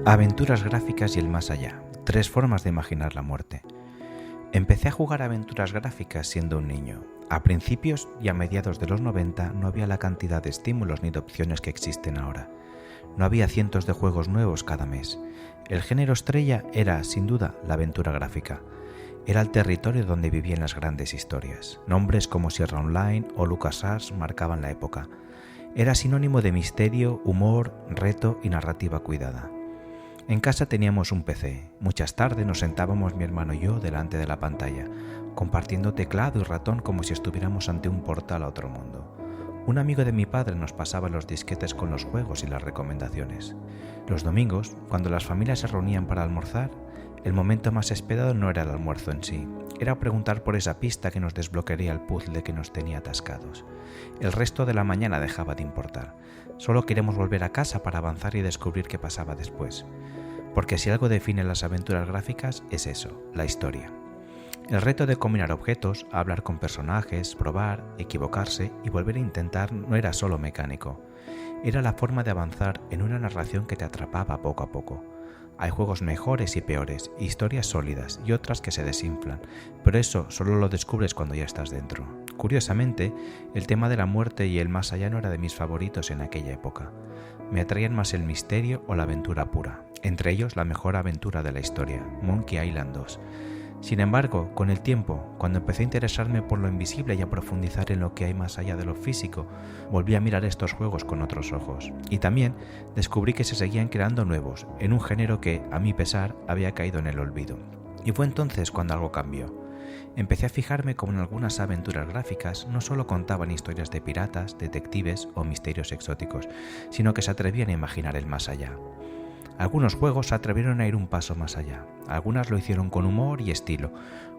Aventuras gráficas y el más allá. 3 formas de imaginar la muerte. Empecé a jugar aventuras gráficas siendo un niño. A principios y a mediados de los 90 no había la cantidad de estímulos ni de opciones que existen ahora. No había cientos de juegos nuevos cada mes. El género estrella era, sin duda, la aventura gráfica. Era el territorio donde vivían las grandes historias. Nombres como Sierra Online o LucasArts marcaban la época. Era sinónimo de misterio, humor, reto y narrativa cuidada. En casa teníamos un PC. Muchas tardes nos sentábamos mi hermano y yo delante de la pantalla, compartiendo teclado y ratón como si estuviéramos ante un portal a otro mundo. Un amigo de mi padre nos pasaba los disquetes con los juegos y las recomendaciones. Los domingos, cuando las familias se reunían para almorzar, el momento más esperado no era el almuerzo en sí, era preguntar por esa pista que nos desbloquearía el puzzle que nos tenía atascados. El resto de la mañana dejaba de importar. Solo queremos volver a casa para avanzar y descubrir qué pasaba después. Porque si algo define las aventuras gráficas es eso, la historia. El reto de combinar objetos, hablar con personajes, probar, equivocarse y volver a intentar no era solo mecánico. Era la forma de avanzar en una narración que te atrapaba poco a poco. Hay juegos mejores y peores, historias sólidas y otras que se desinflan, pero eso solo lo descubres cuando ya estás dentro. Curiosamente, el tema de la muerte y el más allá no era de mis favoritos en aquella época. Me atraían más el misterio o la aventura pura, entre ellos la mejor aventura de la historia, Monkey Island 2. Sin embargo, con el tiempo, cuando empecé a interesarme por lo invisible y a profundizar en lo que hay más allá de lo físico, volví a mirar estos juegos con otros ojos. Y también descubrí que se seguían creando nuevos, en un género que, a mi pesar, había caído en el olvido. Y fue entonces cuando algo cambió. Empecé a fijarme como en algunas aventuras gráficas no solo contaban historias de piratas, detectives o misterios exóticos, sino que se atrevían a imaginar el más allá. Algunos juegos se atrevieron a ir un paso más allá. Algunas lo hicieron con humor y estilo,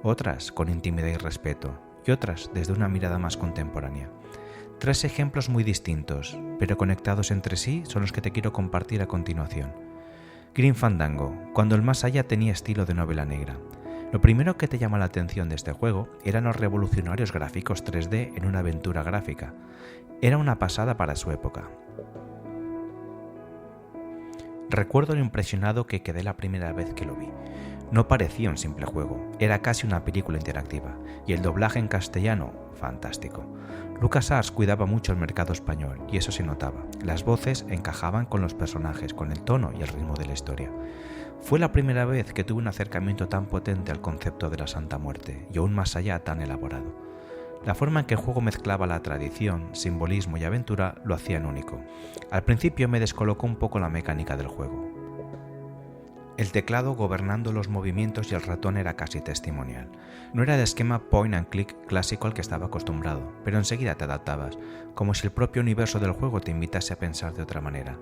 otras con intimidad y respeto, y otras desde una mirada más contemporánea. 3 ejemplos muy distintos, pero conectados entre sí, son los que te quiero compartir a continuación. Grim Fandango, cuando el más allá tenía estilo de novela negra. Lo primero que te llama la atención de este juego eran los revolucionarios gráficos 3D en una aventura gráfica. Era una pasada para su época. Recuerdo lo impresionado que quedé la primera vez que lo vi. No parecía un simple juego, era casi una película interactiva, y el doblaje en castellano, fantástico. LucasArts cuidaba mucho el mercado español, y eso se notaba. Las voces encajaban con los personajes, con el tono y el ritmo de la historia. Fue la primera vez que tuve un acercamiento tan potente al concepto de la Santa Muerte, y aún más allá tan elaborado. La forma en que el juego mezclaba la tradición, simbolismo y aventura lo hacían único. Al principio me descolocó un poco la mecánica del juego. El teclado gobernando los movimientos y el ratón era casi testimonial. No era el esquema point and click clásico al que estaba acostumbrado, pero enseguida te adaptabas, como si el propio universo del juego te invitase a pensar de otra manera.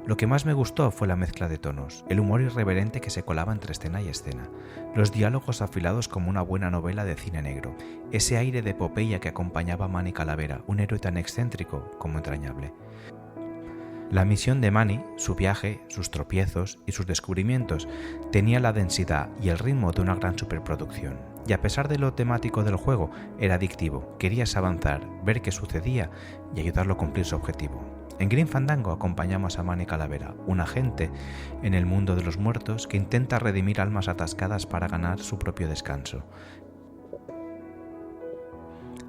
Lo que más me gustó fue la mezcla de tonos, el humor irreverente que se colaba entre escena y escena, los diálogos afilados como una buena novela de cine negro, ese aire de epopeya que acompañaba a Manny Calavera, un héroe tan excéntrico como entrañable. La misión de Manny, su viaje, sus tropiezos y sus descubrimientos tenía la densidad y el ritmo de una gran superproducción, y a pesar de lo temático del juego, era adictivo, querías avanzar, ver qué sucedía y ayudarlo a cumplir su objetivo. En Grim Fandango acompañamos a Manny Calavera, un agente en el mundo de los muertos que intenta redimir almas atascadas para ganar su propio descanso.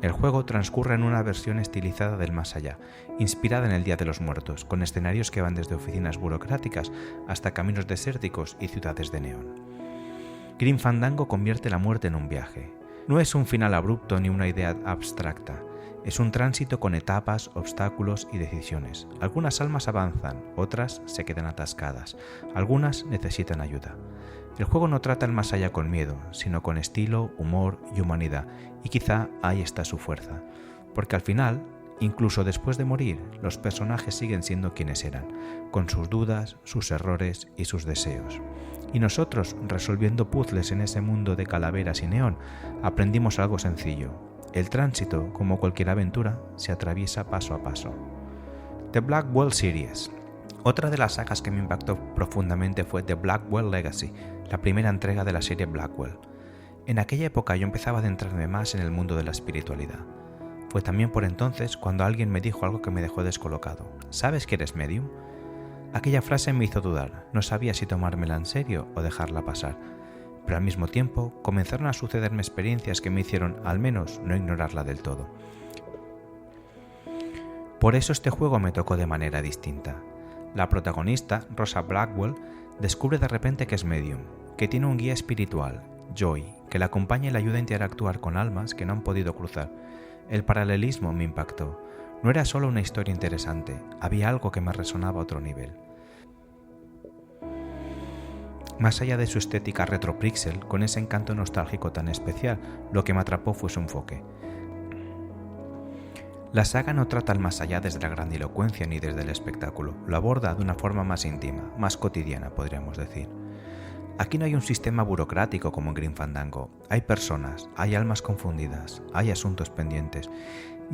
El juego transcurre en una versión estilizada del más allá, inspirada en el Día de los Muertos, con escenarios que van desde oficinas burocráticas hasta caminos desérticos y ciudades de neón. Grim Fandango convierte la muerte en un viaje. No es un final abrupto ni una idea abstracta. Es un tránsito con etapas, obstáculos y decisiones. Algunas almas avanzan, otras se quedan atascadas, algunas necesitan ayuda. El juego no trata el más allá con miedo, sino con estilo, humor y humanidad, y quizá ahí está su fuerza. Porque al final, incluso después de morir, los personajes siguen siendo quienes eran, con sus dudas, sus errores y sus deseos. Y nosotros, resolviendo puzzles en ese mundo de calaveras y neón, aprendimos algo sencillo. El tránsito, como cualquier aventura, se atraviesa paso a paso. The Blackwell Series. Otra de las sagas que me impactó profundamente fue The Blackwell Legacy, la primera entrega de la serie Blackwell. En aquella época yo empezaba a adentrarme más en el mundo de la espiritualidad. Fue también por entonces cuando alguien me dijo algo que me dejó descolocado. ¿Sabes que eres medium? Aquella frase me hizo dudar, no sabía si tomármela en serio o dejarla pasar, pero al mismo tiempo comenzaron a sucederme experiencias que me hicieron al menos no ignorarla del todo. Por eso este juego me tocó de manera distinta. La protagonista, Rosa Blackwell, descubre de repente que es medium, que tiene un guía espiritual, Joy, que la acompaña y la ayuda a interactuar con almas que no han podido cruzar. El paralelismo me impactó. No era solo una historia interesante, había algo que me resonaba a otro nivel. Más allá de su estética retro-pixel, con ese encanto nostálgico tan especial, lo que me atrapó fue su enfoque. La saga no trata al más allá desde la grandilocuencia ni desde el espectáculo, lo aborda de una forma más íntima, más cotidiana, podríamos decir. Aquí no hay un sistema burocrático como en Grim Fandango, hay personas, hay almas confundidas, hay asuntos pendientes,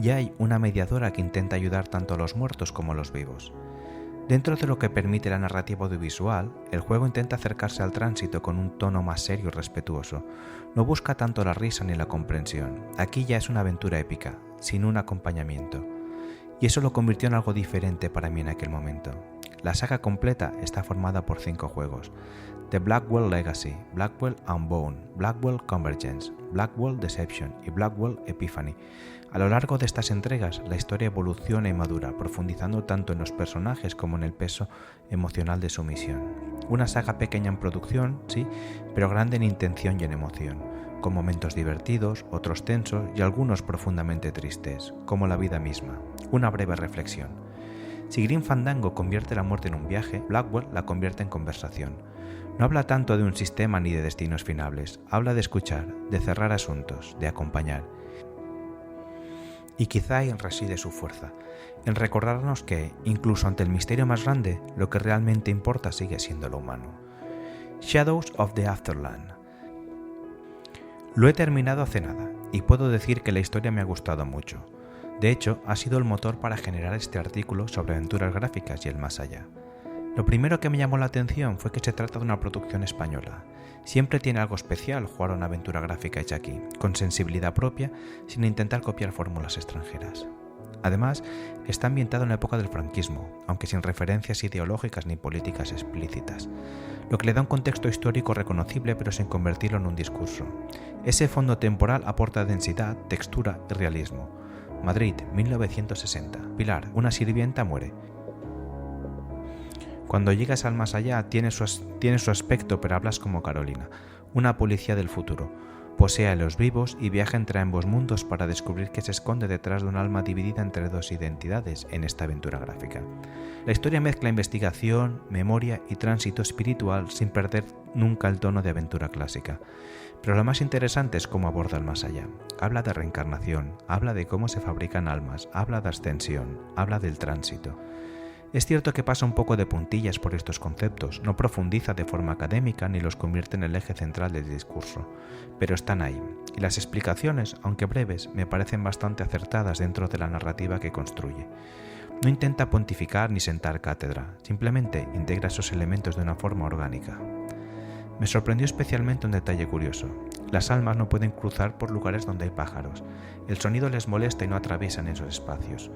y hay una mediadora que intenta ayudar tanto a los muertos como a los vivos. Dentro de lo que permite la narrativa audiovisual, el juego intenta acercarse al tránsito con un tono más serio y respetuoso. No busca tanto la risa ni la comprensión. Aquí ya es una aventura épica, sin un acompañamiento. Y eso lo convirtió en algo diferente para mí en aquel momento. La saga completa está formada por 5 juegos: The Blackwell Legacy, Blackwell Unbound, Blackwell Convergence, Blackwell Deception y Blackwell Epiphany. A lo largo de estas entregas, la historia evoluciona y madura, profundizando tanto en los personajes como en el peso emocional de su misión. Una saga pequeña en producción, sí, pero grande en intención y en emoción, con momentos divertidos, otros tensos y algunos profundamente tristes, como la vida misma. Una breve reflexión. Si Grim Fandango convierte la muerte en un viaje, Blackwell la convierte en conversación. No habla tanto de un sistema ni de destinos finables, habla de escuchar, de cerrar asuntos, de acompañar. Y quizá ahí reside su fuerza, en recordarnos que, incluso ante el misterio más grande, lo que realmente importa sigue siendo lo humano. Shadows of the Afterland. Lo he terminado hace nada, y puedo decir que la historia me ha gustado mucho. De hecho, ha sido el motor para generar este artículo sobre aventuras gráficas y el más allá. Lo primero que me llamó la atención fue que se trata de una producción española. Siempre tiene algo especial jugar a una aventura gráfica hecha aquí, con sensibilidad propia, sin intentar copiar fórmulas extranjeras. Además, está ambientado en la época del franquismo, aunque sin referencias ideológicas ni políticas explícitas, lo que le da un contexto histórico reconocible pero sin convertirlo en un discurso. Ese fondo temporal aporta densidad, textura y realismo. Madrid, 1960. Pilar, una sirvienta, muere. Cuando llegas al más allá tiene su aspecto, pero hablas como Carolina, una policía del futuro. Posee a los vivos y viaja entre ambos mundos para descubrir qué se esconde detrás de un alma dividida entre 2 identidades en esta aventura gráfica. La historia mezcla investigación, memoria y tránsito espiritual sin perder nunca el tono de aventura clásica. Pero lo más interesante es cómo aborda el más allá. Habla de reencarnación, habla de cómo se fabrican almas, habla de ascensión, habla del tránsito. Es cierto que pasa un poco de puntillas por estos conceptos, no profundiza de forma académica ni los convierte en el eje central del discurso, pero están ahí, y las explicaciones, aunque breves, me parecen bastante acertadas dentro de la narrativa que construye. No intenta pontificar ni sentar cátedra, simplemente integra esos elementos de una forma orgánica. Me sorprendió especialmente un detalle curioso. Las almas no pueden cruzar por lugares donde hay pájaros. El sonido les molesta y no atraviesan esos espacios.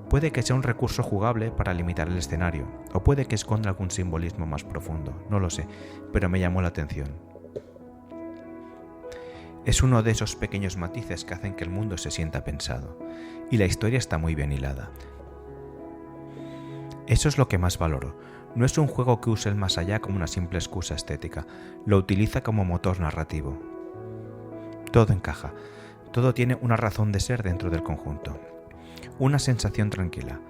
Puede que sea un recurso jugable para limitar el escenario, o puede que esconda algún simbolismo más profundo, no lo sé, pero me llamó la atención. Es uno de esos pequeños matices que hacen que el mundo se sienta pensado, y la historia está muy bien hilada. Eso es lo que más valoro. No es un juego que use el más allá como una simple excusa estética, lo utiliza como motor narrativo. Todo encaja, todo tiene una razón de ser dentro del conjunto. Una sensación tranquila.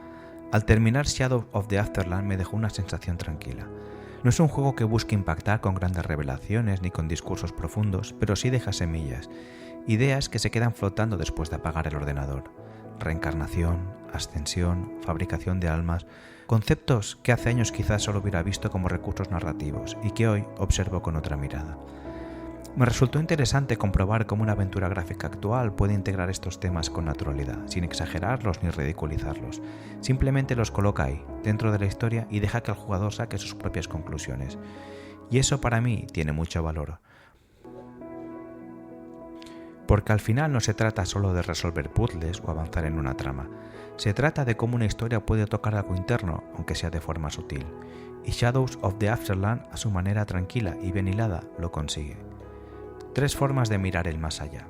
Al terminar Shadow of the Afterland me dejó una sensación tranquila. No es un juego que busque impactar con grandes revelaciones ni con discursos profundos, pero sí deja semillas, ideas que se quedan flotando después de apagar el ordenador. Reencarnación, ascensión, fabricación de almas, conceptos que hace años quizás solo hubiera visto como recursos narrativos y que hoy observo con otra mirada. Me resultó interesante comprobar cómo una aventura gráfica actual puede integrar estos temas con naturalidad, sin exagerarlos ni ridiculizarlos. Simplemente los coloca ahí, dentro de la historia, y deja que el jugador saque sus propias conclusiones. Y eso para mí tiene mucho valor. Porque al final no se trata solo de resolver puzzles o avanzar en una trama, se trata de cómo una historia puede tocar algo interno, aunque sea de forma sutil, y Shadows of the Afterland, a su manera tranquila y bien hilada, lo consigue. 3 formas de mirar el más allá.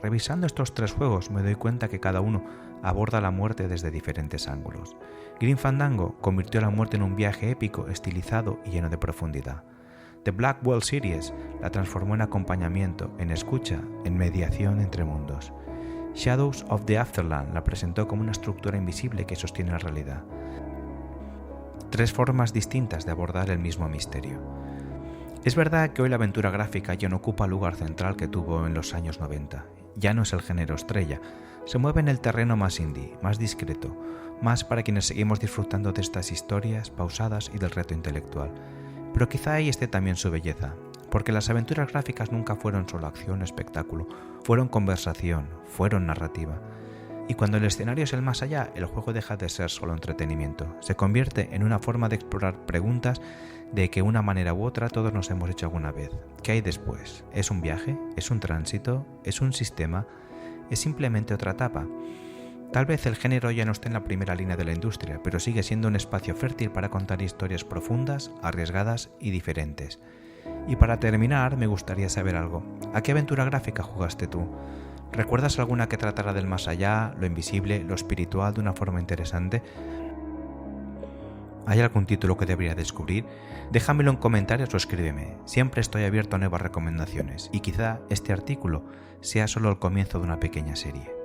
Revisando estos 3 juegos me doy cuenta que cada uno aborda la muerte desde diferentes ángulos. Grim Fandango convirtió la muerte en un viaje épico, estilizado y lleno de profundidad. The Blackwell Series la transformó en acompañamiento, en escucha, en mediación entre mundos. Shadows of the Afterland la presentó como una estructura invisible que sostiene la realidad. 3 formas distintas de abordar el mismo misterio. Es verdad que hoy la aventura gráfica ya no ocupa el lugar central que tuvo en los años 90. Ya no es el género estrella, se mueve en el terreno más indie, más discreto, más para quienes seguimos disfrutando de estas historias pausadas y del reto intelectual. Pero quizá ahí esté también su belleza, porque las aventuras gráficas nunca fueron solo acción o espectáculo, fueron conversación, fueron narrativa. Y cuando el escenario es el más allá, el juego deja de ser solo entretenimiento, se convierte en una forma de explorar preguntas de que una manera u otra todos nos hemos hecho alguna vez. ¿Qué hay después? ¿Es un viaje? ¿Es un tránsito? ¿Es un sistema? ¿Es simplemente otra etapa? Tal vez el género ya no esté en la primera línea de la industria, pero sigue siendo un espacio fértil para contar historias profundas, arriesgadas y diferentes. Y para terminar, me gustaría saber algo. ¿A qué aventura gráfica jugaste tú? ¿Recuerdas alguna que tratara del más allá, lo invisible, lo espiritual de una forma interesante? ¿Hay algún título que debería descubrir? Déjamelo en comentarios o escríbeme. Siempre estoy abierto a nuevas recomendaciones y quizá este artículo sea solo el comienzo de una pequeña serie.